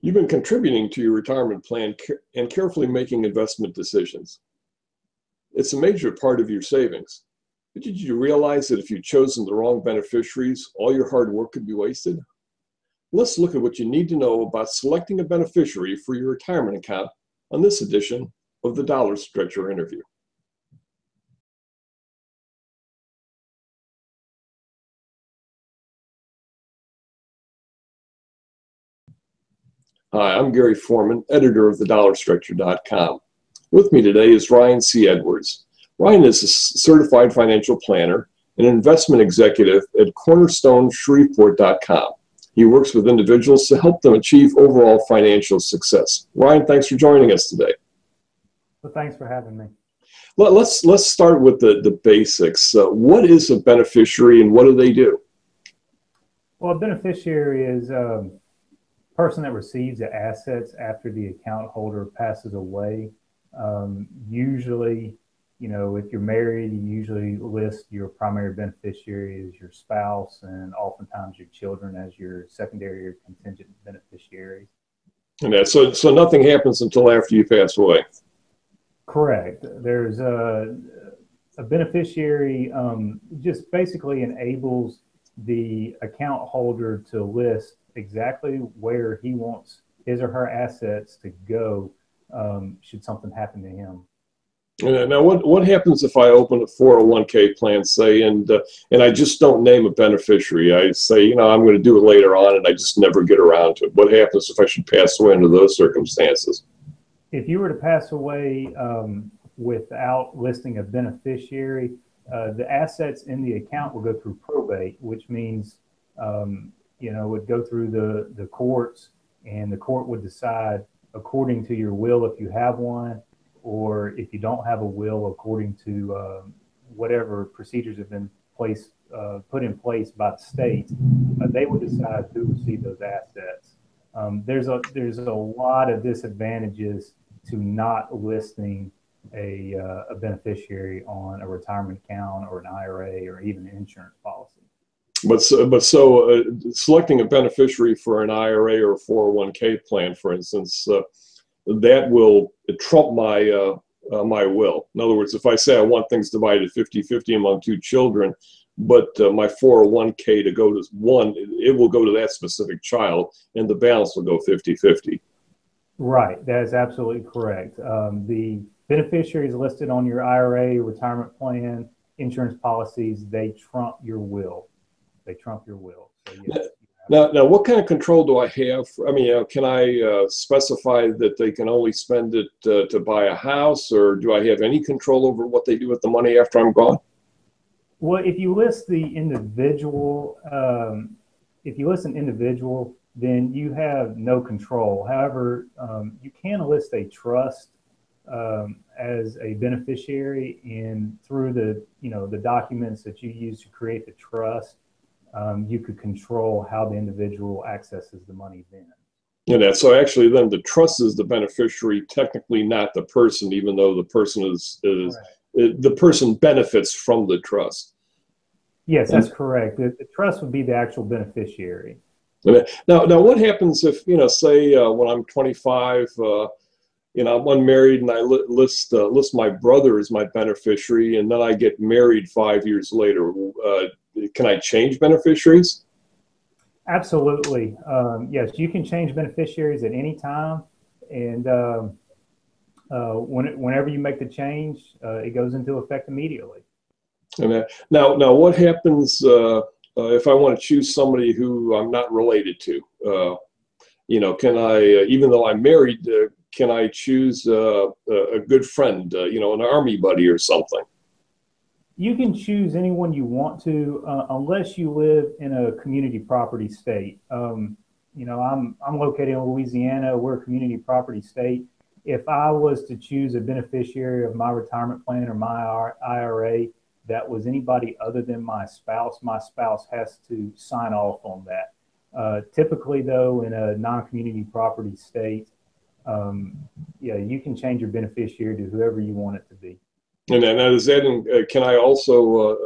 You've been contributing to your retirement plan and carefully making investment decisions. It's a major part of your savings. But did you realize that if you'd chosen the wrong beneficiaries, all your hard work could be wasted? Let's look at what you need to know about selecting a beneficiary for your retirement account on this edition of the Dollar Stretcher Interview. Hi, I'm Gary Foreman, editor of thedollarstretcher.com. With me today is Ryan C. Edwards. Ryan is a certified financial planner and investment executive at cornerstoneshreveport.com. He works with individuals to help them achieve overall financial success. Ryan, thanks for joining us today. Well, thanks for having me. Let's start with the basics. What is a beneficiary and what do they do? Well, a beneficiary is a person that receives the assets after the account holder passes away. Usually, if you're married, you usually list your primary beneficiary as your spouse and oftentimes your children as your secondary or contingent beneficiary. And so nothing happens until after you pass away. Correct. There's a beneficiary just basically enables the account holder to list exactly where he wants his or her assets to go should something happen to him. Now, what happens if I open a 401k plan, say, and I just don't name a beneficiary? I say, I'm going to do it later on, and I just never get around to it. What happens if I should pass away under those circumstances? If you were to pass away without listing a beneficiary, the assets in the account will go through probate, which means it would go through the courts, and the court would decide according to your will if you have one, or if you don't have a will, according to whatever procedures have been put in place by the state, they would decide who received those assets. There's a lot of disadvantages to not listing a beneficiary on a retirement account or an IRA or even an insurance policy. But selecting a beneficiary for an IRA or a 401k plan, for instance, that will trump my my will. In other words, if I say I want things divided 50-50 among two children, but my 401k to go to one, it will go to that specific child, and the balance will go 50-50. Right, that is absolutely correct. The beneficiaries listed on your IRA, retirement plan, insurance policies, they trump your will. They trump your will. So, yes. Now, what kind of control do I have? Can I specify that they can only spend it to buy a house, or do I have any control over what they do with the money after I'm gone? Well, if you list the individual, then you have no control. However, you can list a trust as a beneficiary, and through the documents that you use to create the trust, you could control how the individual accesses the money then. So actually then the trust is the beneficiary, technically not the person, even though the person the person benefits from the trust. Yes, that's correct. The trust would be the actual beneficiary. Now what happens if, say when I'm 25, I'm unmarried and I list my brother as my beneficiary, and then I get married 5 years later. Can I change beneficiaries? Absolutely. Yes, you can change beneficiaries at any time. And whenever you make the change, it goes into effect immediately. And now what happens if I want to choose somebody who I'm not related to? Can I, even though I'm married, can I choose a good friend, an army buddy or something? You can choose anyone you want to, unless you live in a community property state. I'm located in Louisiana. We're a community property state. If I was to choose a beneficiary of my retirement plan or my IRA that was anybody other than my spouse has to sign off on that. Typically, though, in a non-community property state, you can change your beneficiary to whoever you want it to be. And now, does that can I also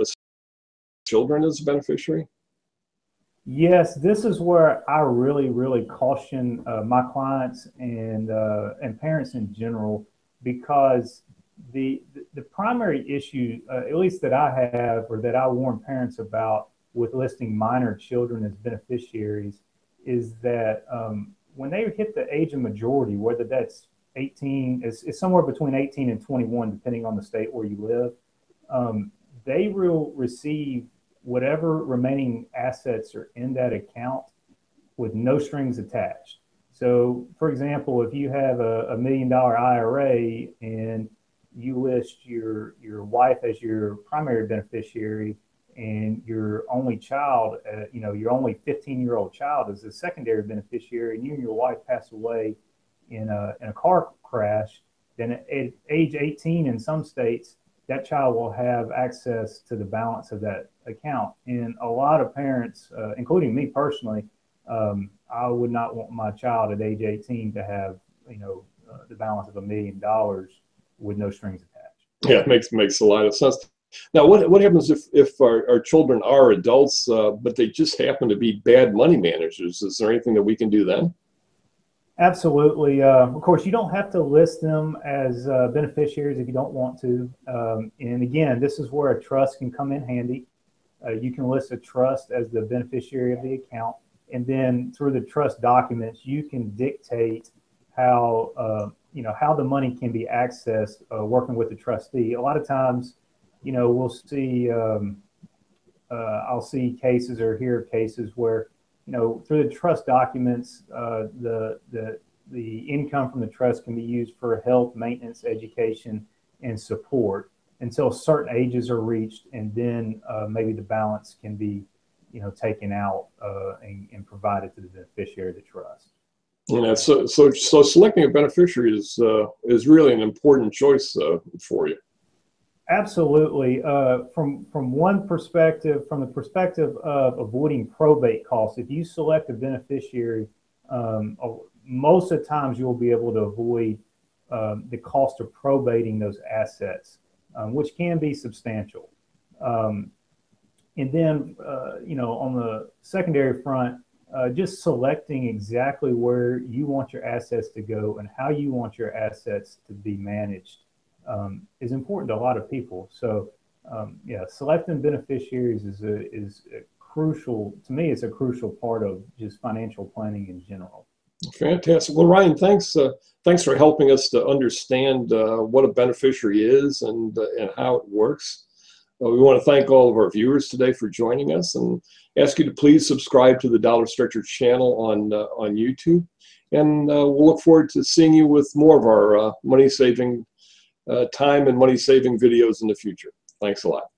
children as a beneficiary? Yes, this is where I really caution my clients and parents in general, because the primary issue, at least that I have or that I warn parents about with listing minor children as beneficiaries, is that when they hit the age of majority, whether that's 18, it's somewhere between 18 and 21, depending on the state where you live, they will receive whatever remaining assets are in that account with no strings attached. So, for example, if you have a $1 million IRA and you list your wife as your primary beneficiary and your only child, your only 15-year-old child is a secondary beneficiary, and you and your wife pass away in a car crash, then at age 18 in some states, that child will have access to the balance of that account. And a lot of parents, including me personally, I would not want my child at age 18 to have, the balance of $1 million with no strings attached. Yeah, it makes a lot of sense. Now, what happens if our children are adults, but they just happen to be bad money managers? Is there anything that we can do then? Absolutely. Of course, you don't have to list them as beneficiaries if you don't want to. And again, this is where a trust can come in handy. You can list a trust as the beneficiary of the account, and then through the trust documents, you can dictate how the money can be accessed working with the trustee. A lot of times, we'll see. I'll see cases or hear cases where through the trust documents, the income from the trust can be used for health, maintenance, education, and support until certain ages are reached, and then maybe the balance can be, taken out and provided to the beneficiary of the trust. So selecting a beneficiary is really an important choice for you. Absolutely. From one perspective, from the perspective of avoiding probate costs, if you select a beneficiary, most of the times you'll be able to avoid the cost of probating those assets, which can be substantial. And then, on the secondary front, just selecting exactly where you want your assets to go and how you want your assets to be managed is important to a lot of people. So, selecting beneficiaries is a crucial, to me, it's a crucial part of just financial planning in general. Fantastic. Well, Ryan, thanks for helping us to understand what a beneficiary is and how it works. We want to thank all of our viewers today for joining us, and ask you to please subscribe to the Dollar Stretcher channel on YouTube. And we'll look forward to seeing you with more of our money saving time and money saving videos in the future. Thanks a lot.